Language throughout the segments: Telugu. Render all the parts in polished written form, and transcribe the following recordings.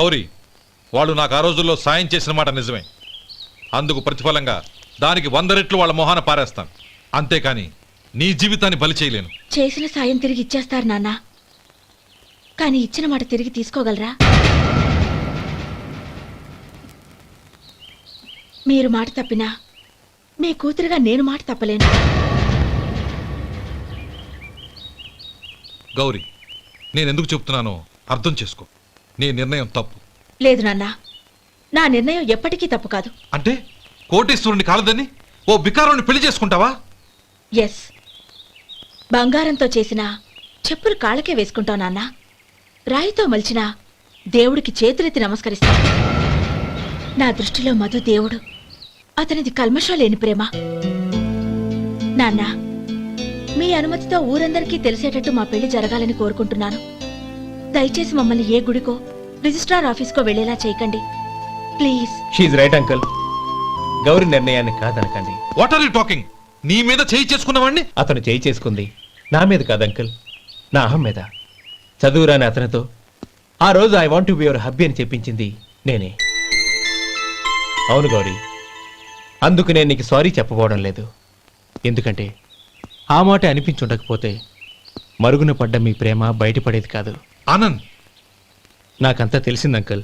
గౌరీ, వాళ్ళు నాకు ఆ రోజుల్లో సాయం చేసిన మాట నిజమే. అందుకు ప్రతిఫలంగా దానికి 100 రెట్లు వాళ్ళ మొహాన పారేస్తాను. అంతేకాని నీ జీవితాన్ని బలి చేయలేను. చేసిన సాయం తిరిగి ఇచ్చేస్తారు నాన్న, కానీ ఇచ్చిన మాట తిరిగి తీసుకోగలరా? మీరు మాట తప్పినా మీ కూతురుగా నేను మాట తప్పలేను. గౌరీ, నేనెందుకు చెప్తున్నానో అర్థం చేసుకో. నీ నిర్ణయం తప్పు. లేదు నాన్న, నా నిర్ణయం ఎప్పటికీ తప్పు కాదు. అంటే కోటేశ్వరుని కాలదని ఓ బికారుని పెళ్లి చేసుకుంటావా? ఎస్, బంగారంతో చేసిన చెప్పులు కాళ్ళకే వేసుకుంటావు నాన్న. రాయితో మలిచిన దేవుడికి చేతులెత్తి నమస్కరిస్తా. నా దృష్టిలో మధు దేవుడు, అతనిది కల్మషం లేని ప్రేమ. నాన్న, మీ అనుమతితో ఊరందరికీ తెలిసేటట్టు మా పెళ్లి జరగాలని కోరుకుంటున్నాను. దయచేసి మమ్మల్ని ఏ గుడికో రిజిస్ట్రార్ ఆఫీస్కో వెళ్లేలా చేయకండి ప్లీజ్. షీఈ్ రైట్ అంకుల్. గౌరీ నిర్ణయాన్ని కాదనకండి. What are you talking? నీ మీద చేయి చేసుకున్నవాడిని అతను చేయి చేసుకుంది నా మీద కాదు అంకుల్, నా అహం మీద. చదువురాని అతనితో ఆ రోజు I want to be your hubby అని చెప్పించింది నేనే. అవును గౌరీ, అందుకు నేను నీకు సారీ చెప్పబోవడం లేదు. ఎందుకంటే ఆ మాట అనిపించుండకపోతే మరుగున పడ్డ మీ ప్రేమ బయటపడేది కాదు. ఆనంద్, నాకంతా తెలిసింది అంకుల్.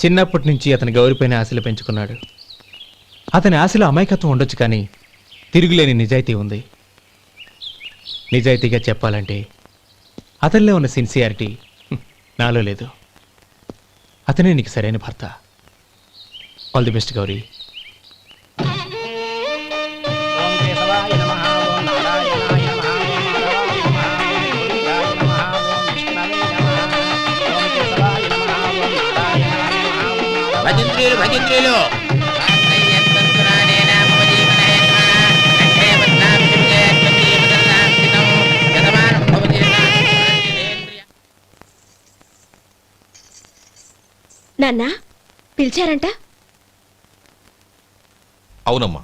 చిన్నప్పటి నుంచి అతని గౌరీపైన ఆశలు పెంచుకున్నాడు. అతని ఆశలో అమాయకత్వం ఉండొచ్చు, కానీ తిరుగులేని నిజాయితీ ఉంది. నిజాయితీగా చెప్పాలంటే అతనిలో ఉన్న సిన్సియారిటీ నాలో లేదు. అతనే నీకు సరైన భర్త. All the best Gauri. భజంత్రీలు నాన్న పిలిచారంట? అవునమ్మా,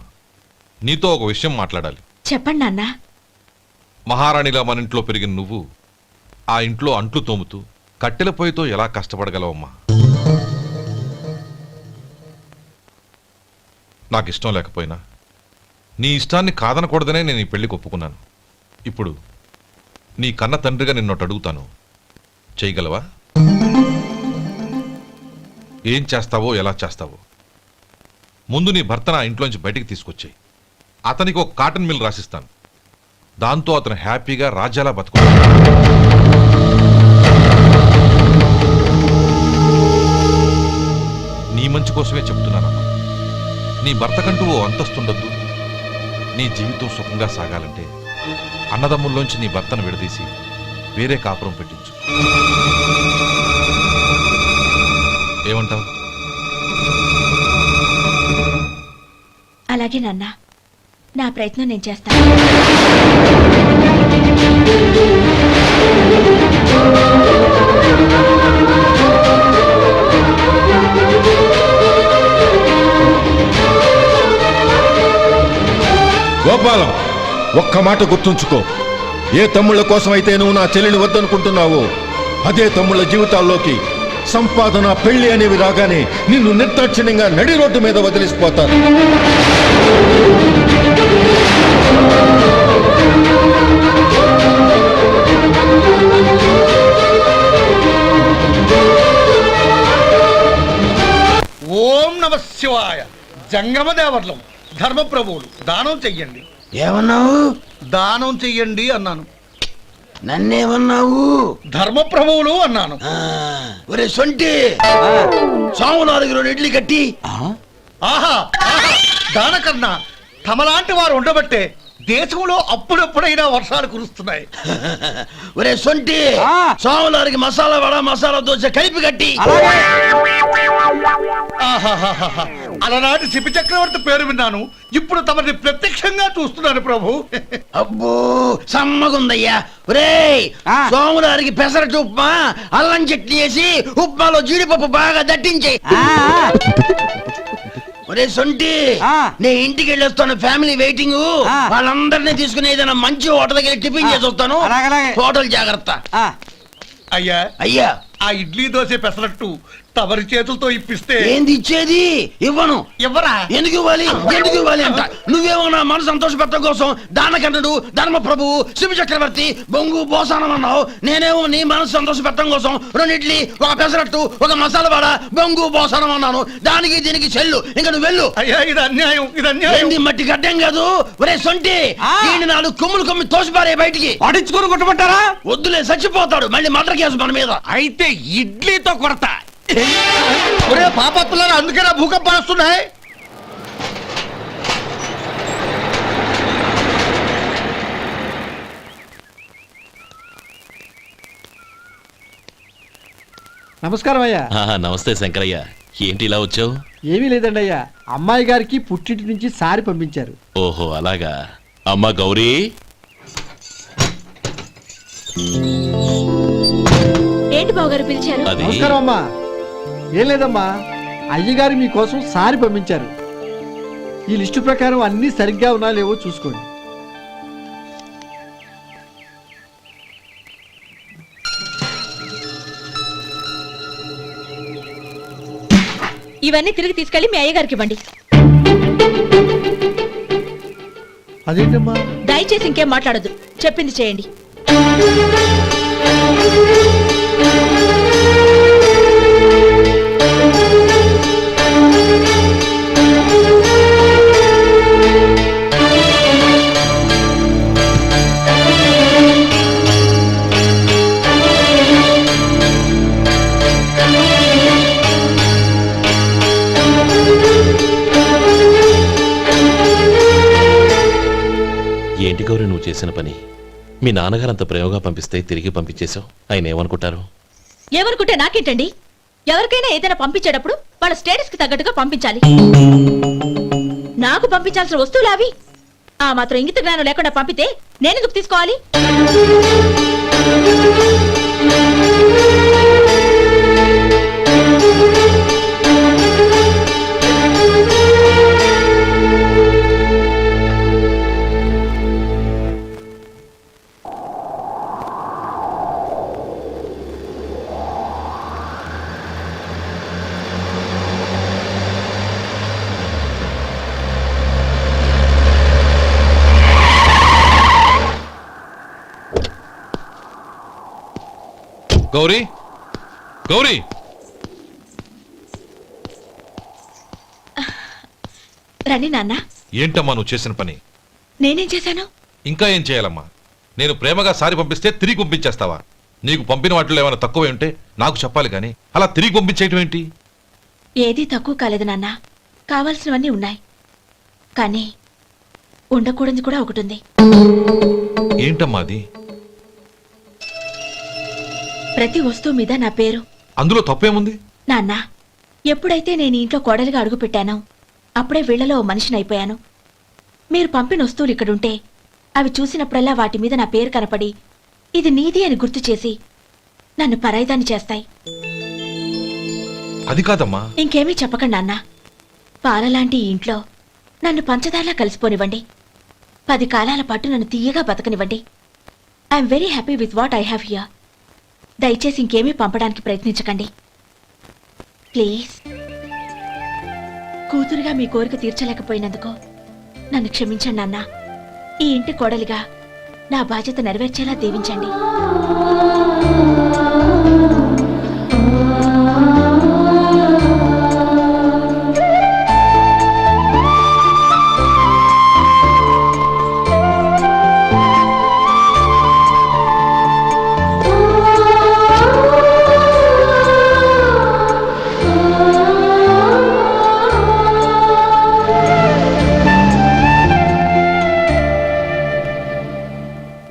నీతో ఒక విషయం మాట్లాడాలి. చెప్పండి నాన్న. మహారాణిలా మన ఇంట్లో పెరిగిన నువ్వు ఆ ఇంట్లో అంట్లు తోముతూ కట్టెల పొయ్యితో ఎలా కష్టపడగలవమ్మా? నాకు ఇష్టం లేకపోయినా నీ ఇష్టాన్ని కాదనకూడదనే నేను ఈ పెళ్లికి ఒప్పుకున్నాను. ఇప్పుడు నీ కన్న తండ్రిగా నిన్నొట్టు అడుగుతాను, చేయగలవా? ఏం చేస్తావో, ఎలా చేస్తావో ముందు నీ భర్తను ఆ ఇంట్లోంచి బయటికి తీసుకొచ్చాయి. అతనికి ఒక కాటన్ మిల్ రాసిస్తాను. దాంతో అతను హ్యాపీగా రాజ్యాలా బతుకుతాడు. నీ మంచి కోసమే చెప్తున్నానమ్మా. నీ భర్తకంటూ ఓ అంతస్తుండొద్దు. నీ జీవితం సుఖంగా సాగాలంటే అన్నదమ్ముల్లోంచి నీ భర్తను విడదీసి వేరే కాపురం పెట్టించు. ఏమంటావు? అలాగే నాన్న, నా ప్రయత్నం నేను చేస్తాను. గోపాలం, ఒక్క మాట గుర్తుంచుకో. ఏ తమ్ముళ్ళ కోసం అయితే నువ్వు నా చెల్లిని వద్దనుకుంటున్నావో అదే తమ్ముళ్ళ జీవితాల్లోకి సంపాదన, పెళ్లి అనేవి రాగానే నిన్ను నిర్దాక్షిణ్యంగా నడి రోడ్డు మీద వదిలిసిపోతారు. ఓం నమ శివాయ. జంగమదేవర్లం, ధర్మప్రభువులు, దానం చెయ్యండి. ఏమన్నావు? దానం చెయ్యండి అన్నాను. నన్నేమన్నావు? ధర్మప్రభువులు అన్నాను. ఒరే సొంటి, సాము 4 ఇడ్లీ కట్టి. ఆహా, దానకన్నా తమలాంటి వారు ఉండబట్టే దేశంలో అప్పుడప్పుడైనా వర్షాలు కురుస్తున్నాయి. ఒరే సొంటి, సాము 4 మసాలా వడ, మసాలా దోశ కలిపి కట్టి. అలనాటి శిపి చక్రవర్తి పేరు విన్నాను, ఇప్పుడు తమని ప్రత్యక్షంగా చూస్తున్నాను ప్రభు. అబ్బో సమ్మగుందయ్యా. ఒరే సోములారికి పెసరట్టు ఉప్మా, అల్లం చట్నీ వేసి ఉప్మాలో జీడిపప్పు బాగా దట్టించే. ఒరే సొంటి, నేను ఇంటికి వెళ్ళొస్తాను, ఫ్యామిలీ వెయిటింగ్. వాళ్ళందరినీ తీసుకుని ఏదైనా మంచి హోటల్ దగ్గర టిఫిన్ చేసి వస్తాను. హోటల్ జాగ్రత్త. అయ్యా అయ్యా ఆ ఇడ్లీ దోశ పెసరట్టు తమరి చేతులతో ఇప్పిస్తే ఏంది ఇచ్చేది? ఇవ్వను. ఎవరా ఎందుకు ఇవ్వాలి? ఎందుకు ఇవ్వాలి అంట? నువ్వేమో నా మనసు సంతోష పెట్టడం కోసం దానకంటుడు, ధర్మ ప్రభువు, శివ చక్రవర్తి, బొంగు బోసానం అన్నావు. నేనేమో నీ మనసు సంతోష పెట్టడం కోసం 2 ఇడ్లీ, ఒక పెసరట్టు, ఒక మసాలా వడ, బొంగు బోసానం అన్నాను. దానికి దీనికి చెల్లు. ఇంకా నువ్వు వెళ్ళు. అయ్యా ఇది అన్యాయం, ఇది అన్యాయం. ఏంది మట్టి గడ్డం కాదు? ఒరే సొంటి, ఈయన 4 కొమ్ములు కొమ్మి తోసిపారే బయటికి. పడించుకొని కొట్టమంటారా? వద్దులే, చచ్చిపోతాడు. మళ్ళీ మర్డర్ కేసు మన మీద. అయితే ఇడ్లీతో కొడతా. ఒరే పాపత్తులారా, అందుకే నా భూకంపాలు వస్తున్నాయి. నమస్కారం అయ్యా. నమస్తే శంకరయ్య, ఏంటి ఇలా వచ్చావు? ఏమీ లేదండి అయ్యా, అమ్మాయి గారికి పుట్టింటి నుంచి సారి పంపించారు. ఓహో అలాగా. అమ్మా గౌరీ, ఏంటి బావగారు పిలిచారు? అది నమస్కారం అమ్మా. ఏం లేదమ్మా, అయ్యగారు మీకోసం సారి పంపించారు. ఈ లిస్టు ప్రకారం అన్నీ సరిగ్గా ఉన్నా లేవో చూసుకోండి. ఇవన్నీ తిరిగి తీసుకెళ్లి మీ అయ్యగారికి ఇవ్వండి. అదేంటమ్మా? దయచేసి ఇంకేం మాట్లాడొద్దు, చెప్పింది చేయండి. ఏంటి గౌరీ నువ్వు చేసిన పని? మీ నాన్నగారు అంత ప్రేమగా పంపిస్తే తిరిగి పంపించేశావు. ఆయన ఏమనుకుంటారు? ఏమనుకుంటే నాకేంటండి? ఎవరికైనా ఏదైనా పంపించేటప్పుడు వాళ్ళ స్టేటస్ కి తగ్గట్టుగా పంపించాలి. నాకు పంపించాల్సిన వస్తువులు అవి. ఆ మాత్రం ఇంగిత జ్ఞానం లేకుండా పంపితే నేనెందుకు తీసుకోవాలి? గౌరీ, గౌరీ, రండి నాన్న. ఏంటమ్మా నువ్వు చేసిన పని? నేనేం చేశాను? ఇంకా ఏం చేయాలమ్మా? నేను ప్రేమగా సారి పంపిస్తే తిరిగి పంపించేస్తావా? నీకు పంపిన వాటిలో ఏమైనా తక్కువ ఉంటే నాకు చెప్పాలి కానీ అలా తిరిగి పంపించేయటం ఏంటి? ఏదీ తక్కువ కాలేదు నాన్న, కావాల్సినవన్నీ ఉన్నాయి. కానీ ఉండకూడదు కూడా ఒకటి ఉంది. ఏంటమ్మా అది? ప్రతి వస్తువు మీద నా పేరు. అందులో తప్పేముంది? నాన్న, ఎప్పుడైతే నేను ఇంట్లో కోడలిగా అడుగు పెట్టానో అప్పుడే వీళ్లలో ఓ మనిషిని అయిపోయాను. మీరు పంపిన వస్తువులు ఇక్కడుంటే అవి చూసినప్పుడల్లా వాటి మీద నా పేరు కనపడి ఇది నీది అని గుర్తు చేసి నన్ను పరాయిదాన్ని చేస్తాయి. అది కాదమ్మా. ఇంకేమీ చెప్పకండి నాన్న. పాలలాంటి ఈ ఇంట్లో నన్ను పంచదారలా కలిసిపోనివ్వండి. 10 కాలాల పాటు నన్ను తీయగా బతకనివ్వండి. I'm very happy with what I have here. దయచేసి ఇంకేమీ పంపడానికి ప్రయత్నించకండి ప్లీజ్. కూతురుగా మీ కోరిక తీర్చలేకపోయినందుకు నన్ను క్షమించండి నాన్న. ఈ ఇంటి కోడలిగా నా బాధ్యత నెరవేర్చేలా దీవించండి.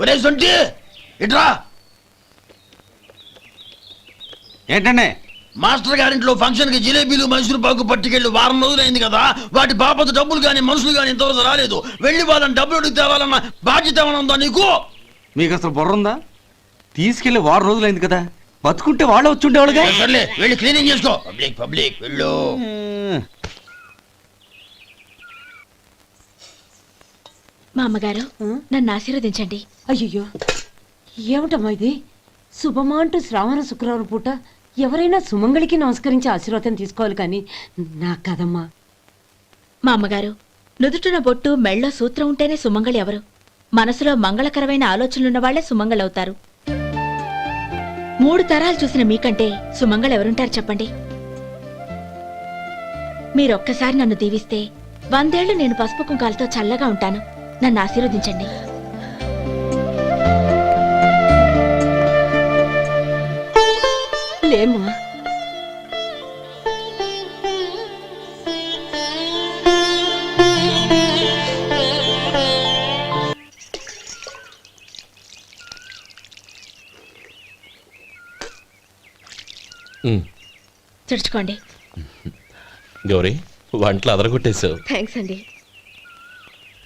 ఒరే సొంటి, ఇట్రా. ఏంటండి? మాస్టర్ గారింట్లో ఫంక్షన్ కి జిలేబీలు మైసూరు పాకు పట్టుకెళ్ళి 1 వారం రోజులైంది కదా. వాటి బాపత డబ్బులు కానీ మనుషులు కానీ ఇంతవరకు రాలేదు. వెళ్ళి వాళ్ళని డబ్బులు అడిగి తేవాలన్న బాధ్యత ఏమైనా ఉందా నీకు? మీకు అసలు బుర్ర ఉందా? తీసుకెళ్లి 1 వారం రోజులైంది కదా, బతుకుంటే వాళ్ళు వచ్చి ఉండేవాళ్ళుగా. సర్లే, వెళ్ళి క్లీనింగ్ చేసుకో. పబ్లిక్ పబ్లిక్ వెళ్ళు. మా అమ్మగారు నన్ను ఆశీర్వదించండి. అయ్యో ఏమిటమ్మా ఇది? శుభమా అంటూ శ్రావణ శుక్రవారం పూట ఎవరైనా సుమంగళికి నమస్కరించి ఆశీర్వాదం తీసుకోవాలి కానీ నా కదమ్మా. మా అమ్మగారు, నుదుటిన బొట్టు మెళ్ళో సూత్రం ఉంటేనే సుమంగళి ఎవరు? మనసులో మంగళకరమైన ఆలోచనలున్న వాళ్లే సుమంగళవుతారు. 3 తరాలు చూసిన మీకంటే సుమంగళ ఎవరుంటారు చెప్పండి? మీరొక్కసారి నన్ను దీవిస్తే 100 ఏళ్లు నేను పసుపు కుంకాలతో చల్లగా ఉంటాను. నన్ను ఆశీర్వదించండి. లేమ్మా, తుడుచుకోండి. గౌరీ వంటలు అదరగొట్టేశావు. థ్యాంక్స్ అండి.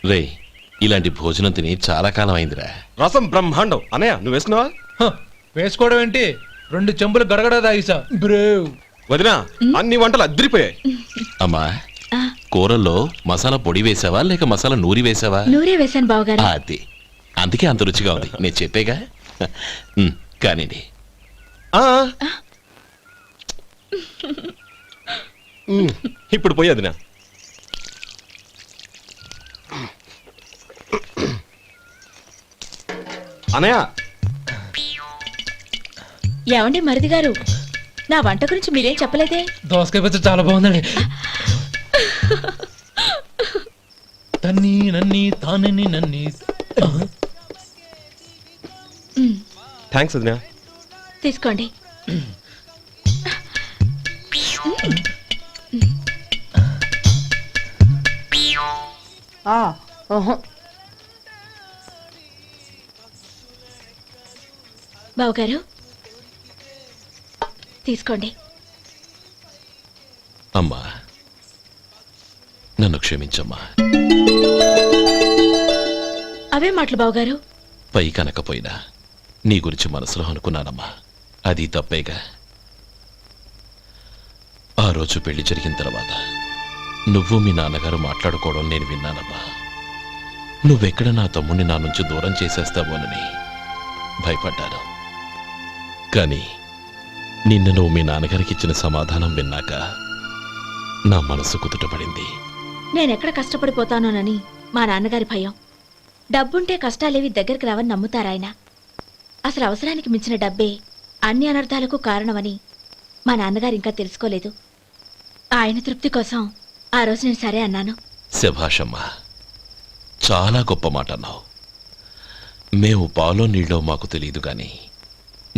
రే ఇలాంటి భోజనం తిని చాలా కాలం అయిందిరా. రసం బ్రహ్మాండం. అనయ్య నువ్వు వేసుకున్నావా? వేసుకోవడం ఏంటి, 2 చెంబులు గడగడ తాగిసా బ్రేవ్. వదినా అన్ని వంటలు అద్దరిపోయాయి. అమ్మా ఆ, కూరల్లో మసాలా పొడి వేసావా లేక మసాలా నూరి వేసావా? నూరే వేశాను బావగారు. అది అందుకే అంత రుచిగా ఉంది. నేను చెప్పేగా. కానివ్వండి. ఆ. ఇప్పుడు పోయి వదినా. అనయ్య ఏమండి మరిది గారు, నా వంట గురించి మీరేం చెప్పలేదే? దోసకాయ పచ్చడి చాలా బాగుందండి. తన్ని నన్ని తానని నన్ని. థ్యాంక్స్ వదినా. తీసుకోండి. బావగారు తీసుకోండి. అమ్మా నన్ను క్షమించమ్మా. అవే మాటలు బావగారు. పై కనకపోయినా నీ గురించి మనసులో అనుకున్నానమ్మా. అది తప్పేగా. ఆ రోజు పెళ్లి జరిగిన తర్వాత నువ్వు మీ నాన్నగారు మాట్లాడుకోవడం నేను విన్నానమ్మా. నువ్వెక్కడ నా తమ్ముడిని నా నుంచి దూరం చేసేస్తావోనని భయపడ్డాను. కానీ నిన్న నువ్వు మీ నాన్నగారికి ఇచ్చిన సమాధానం విన్నాక నా మనసు కుదుటపడింది. నేనెక్కడ కష్టపడిపోతానోనని మా నాన్నగారి భయం. డబ్బుంటే కష్టాలేవి దగ్గరికి రావని నమ్ముతారాయన. అసలు అవసరానికి మించిన డబ్బే అన్ని అనర్థాలకు కారణమని మా నాన్నగారు ఇంకా తెలుసుకోలేదు. ఆయన తృప్తి కోసం ఆ రోజు నేను సరే అన్నాను. శభాషమ్మా, చాలా గొప్ప మాట అన్నావు. మేము పాలో నీళ్ళో మాకు తెలియదు గాని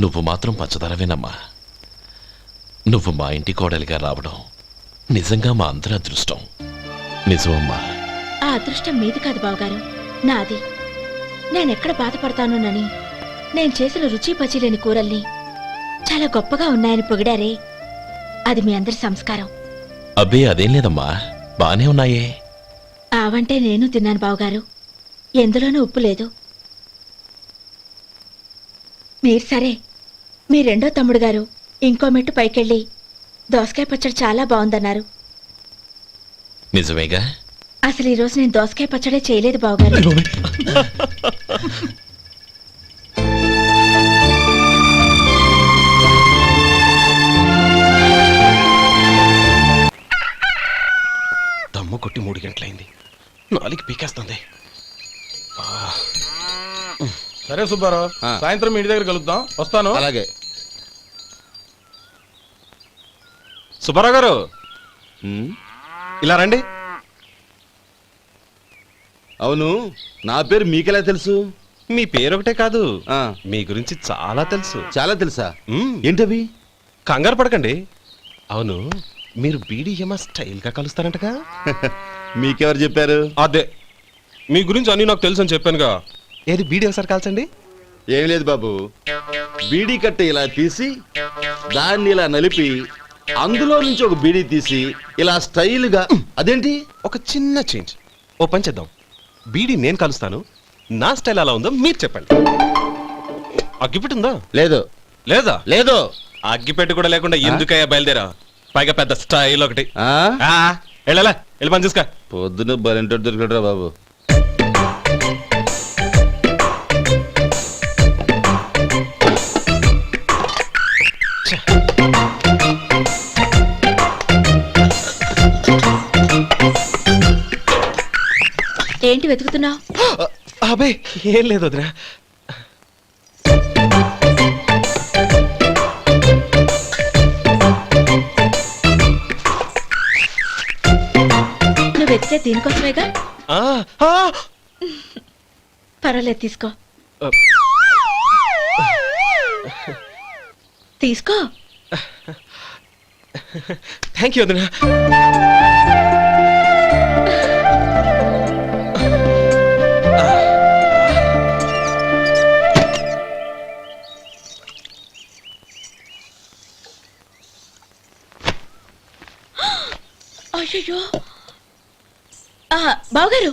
నువ్వు మాత్రం పచ్చదనవేనమ్మా. నువ్వు మా ఇంటి కోడలిగా రావడం నిజంగా మా అందరి అదృష్టం. నిజమమ్మా. ఆ అదృష్టం మీది కాదు బావగారు, నాది. నేనెక్కడ బాధపడతానోనని నేను చేసిన రుచి పచిలేని కూరల్ని చాలా గొప్పగా ఉన్నాయని పొగిడారే, అది మీ అందరి సంస్కారం. అబ్బే అదేం లేదమ్మా, బానే ఉన్నాయే. ఆవంటే నేను తిన్నాను బావగారు, ఎందులోనూ ఉప్పు లేదు. మీరు సరే, మీ రెండో తమ్ముడు గారు ఇంకో మెట్టు పైకెళ్ళి దోసకాయ పచ్చడి చాలా బాగుందన్నారు. నిజమేగా? అసలు ఈరోజు నేను దోసకాయ పచ్చడే చేయలేదు బావగారు. దమ్ము కొట్టి 3 గంటలైంది. 4కి పీకేస్తుంది. సరే సుబ్బారావు, సాయంత్రం మీ ఇంటి దగ్గర కలుద్దాం. వస్తాను. అలాగే. సుబ్బారావు గారు ఇలా రండి. అవును, నా పేరు మీకెలా తెలుసు? మీ పేరు ఒకటే కాదు, ఆ, మీ గురించి చాలా తెలుసు. చాలా తెలుసా? మ్మ్. ఏంటవి? కంగారు పడకండి. అవును, మీరు బీడీఎం స్టైల్గా కలుస్తారంటగా? మీకెవరు చెప్పారు? అదే మీ గురించి అన్ని నాకు తెలుసు అని చెప్పానుగా. ఏది బీడీ ఒకసారి కాల్చండి. ఏం లేదు బాబు, బీడీ కట్ట ఇలా తీసి దాన్ని ఇలా నలిపి అందులో నుంచి ఒక బీడీ తీసి ఇలా స్టైల్గా. అదేంటి? ఒక చిన్న చేంజ్. ఓ పని చేద్దాం, బీడీ నేను కలుస్తాను, నా స్టైల్ అలా ఉందో మీరు చెప్పండి. అగ్గిపెట్టి ఉందా? లేదు. లేదా? లేదు. అగ్గిపెట్టి కూడా లేకుండా ఎందుకయ్యా బయలుదేరా? పైగా పెద్ద స్టైల్ ఒకటి. ఆ? వెళ్ళాలా, వెళ్ళి పని చూసుకో. పొద్దున బలింటోడు దొరికడరా బాబు. ఏంటి వెతుకుతున్నావు? అబే ఏం లేదు వదినా. నువ్వు వెతికే దీనికోసమేగా. ఆ, ఆ, పర్వాలేదు, తీసుకో. తీసుకో. థ్యాంక్ యూ వదినా. అయ్యో, బావగారు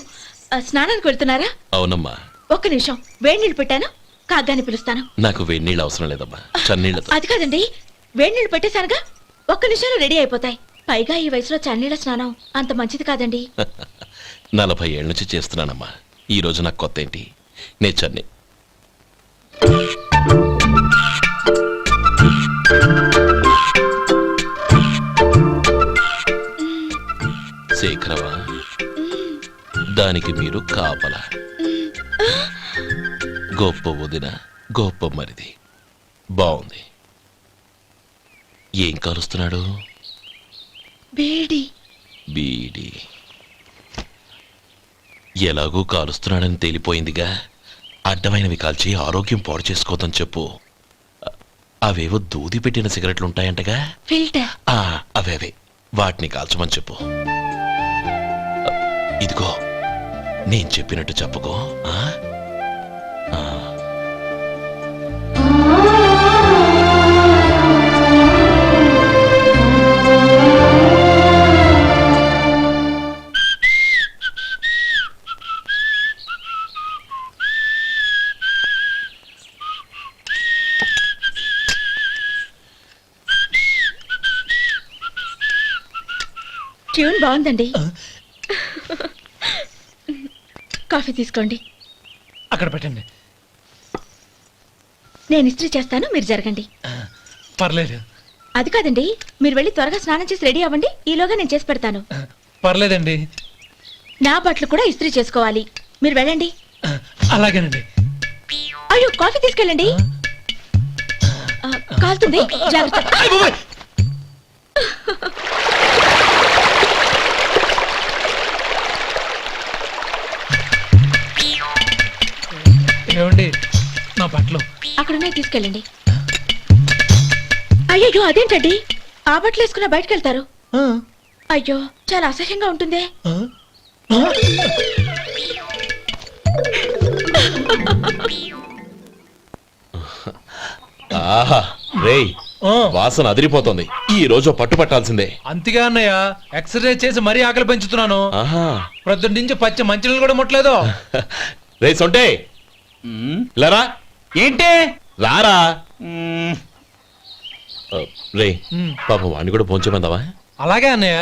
స్నానానికి వెళ్తున్నారా? అవునమ్మా. ఒక్క నిమిషం, వేడి నీళ్ళు పెట్టాను, కాగ్గాని పిలుస్తాను. నాకు వేడి నీళ్ళు అవసరం లేదమ్మా, చన్నీళ్ళతో. అది కాదండి, వేడి నీళ్ళు పెట్టేశానుగా, ఒక్క నిమిషంలో రెడీ అయిపోతాయి. పైగా ఈ వయసులో చన్నీళ్ళ స్నానం అంత మంచిది కాదండి. 40 ఏళ్ళ నుంచి చేస్తున్నానమ్మా. ఈ రోజు నాకు కొత్త ఏంటి? నే చన్ని. శేఖరవా, దానికి మీరు కాపలా. గొప్ప వదిన, గొప్ప మరిది. బాగుంది. ఏం కాలుస్తున్నాడు? బీడి. బీడి ఎలాగూ కాలుస్తున్నాడని తేలిపోయిందిగా. అడ్డమైనవి కాల్చి ఆరోగ్యం పాడు చేసుకోదని చెప్పు. అవేవో దూది పెట్టిన సిగరెట్లు ఉంటాయంటగా. ఫిల్టర్. అవే వాటిని కాల్చమని చెప్పు. ఇదిగో, నేను చెప్పినట్టు చెప్పుకో. ట్యూన్ బాగుందండి. కాఫీ తీసుకోండి. అక్కడ పెట్టండి. నేను ఇస్త్రీ చేస్తాను, మీరు జరగండి. పర్లేదు. అది కాదండి, మీరు వెళ్ళి త్వరగా స్నానం చేసి రెడీ అవ్వండి, ఈలోగా నేను చేసి పెడతాను. పర్లేదండి. నా బట్టలు కూడా ఇస్త్రీ చేసుకోవాలి, మీరు వెళ్ళండి. అలాగేనండి. అయ్యో, కాఫీ తీసుకెళ్ళండి. కాలుతుంది, జాగ్రత్త. ఏమండి, నా బట్టలు అక్కడున్నాయి, తీసుకెళ్ళండి. అయ్యో, అదేంటండి, ఆ బట్టలు వేసుకున్న బయటకు వెళ్తారు? అయ్యో, చాలా అసహ్యంగా ఉంటుందే. ఆహా రేయ్, వాసన అదిరిపోతుంది. ఈ రోజు పట్టు పట్టాల్సిందే. అంతగా అన్నయ్య, ఎక్సర్సైజ్ చేసి మరీ ఆకలి పెంచుతున్నాను. ఆహా, ప్రొద్దున నుంచి పచ్చి మంచినీళ్ళు కూడా ముట్టలేదు. రే సొంటే, లరా. ఏంటి? రారా. రే పాపం వాడిని కూడా భోంచేమందావా? అలాగే అన్నయ్య.